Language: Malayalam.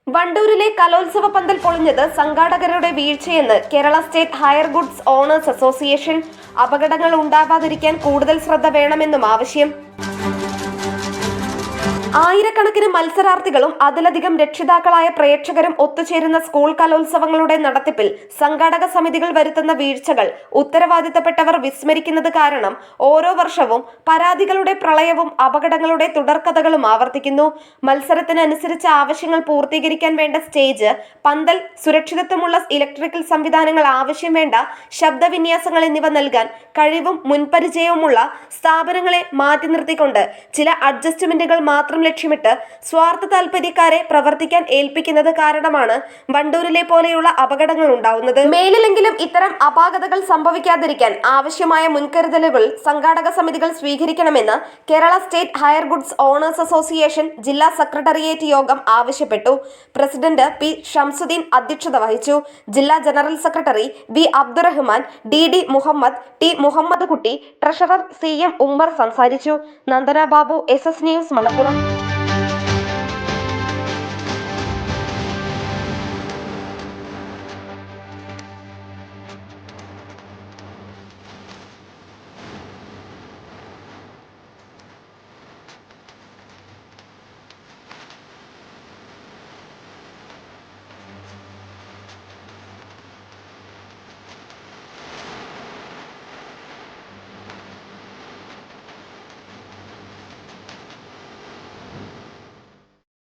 വണ്ടൂരിലെ കലോത്സവ പന്തൽ പൊളിഞ്ഞത് സംഘാടകരുടെ വീഴ്ചയെന്ന് Kerala state hire goods owners association. അപകടങ്ങൾ ഉണ്ടാവാതിരിക്കാൻ കൂടുതൽ ശ്രദ്ധ വേണമെന്നും ആവശ്യം. ആയിരക്കണക്കിന് മത്സരാർത്ഥികളും അതിലധികം രക്ഷിതാക്കളായ പ്രേക്ഷകരും ഒത്തുചേരുന്ന സ്കൂൾ കലോത്സവങ്ങളുടെ നടത്തിപ്പിൽ സംഘാടക സമിതികൾ വരുത്തുന്ന വീഴ്ചകൾ ഉത്തരവാദിത്തപ്പെട്ടവർ വിസ്മരിക്കുന്നത് കാരണം ഓരോ വർഷവും പരാതികളുടെ പ്രളയവും അപകടങ്ങളുടെ തുടർക്കഥകളും ആവർത്തിക്കുന്നു. മത്സരത്തിനനുസരിച്ച് ആവശ്യങ്ങൾ പൂർത്തീകരിക്കാൻ വേണ്ട സ്റ്റേജ്, പന്തൽ, സുരക്ഷിതത്വമുള്ള ഇലക്ട്രിക്കൽ സംവിധാനങ്ങൾ, ആവശ്യം വേണ്ട ശബ്ദവിന്യാസങ്ങൾ എന്നിവ നൽകാൻ കഴിവും മുൻപരിചയവുമുള്ള സ്ഥാപനങ്ങളെ മാറ്റി നിർത്തിക്കൊണ്ട് ചില അഡ്ജസ്റ്റ്മെന്റുകൾ മാത്രം ലക്ഷ്യമിട്ട് സ്വാർത്ഥ താൽപര്യക്കാരെ പ്രവർത്തിക്കാൻ ഏൽപ്പിക്കുന്നത് കാരണമാണ് വണ്ടൂരിലെ പോലെയുള്ള അപകടങ്ങൾ ഉണ്ടാവുന്നത്. മേലിലെങ്കിലും ഇത്തരം അപാകതകൾ സംഭവിക്കാതിരിക്കാൻ ആവശ്യമായ മുൻകരുതലുകൾ സംഘാടക സമിതികൾ സ്വീകരിക്കണമെന്ന് Kerala state hire goods owners association ജില്ലാ സെക്രട്ടേറിയറ്റ് യോഗം ആവശ്യപ്പെട്ടു. പ്രസിഡന്റ് പി ഷംസുദ്ദീൻ അധ്യക്ഷത വഹിച്ചു. ജില്ലാ general secretary V Abdurahman, D Muhammad, T Muhammad Kutty, treasurer CM Ummer സംസാരിച്ചു. Nandana Babu, SS news, Malappuram.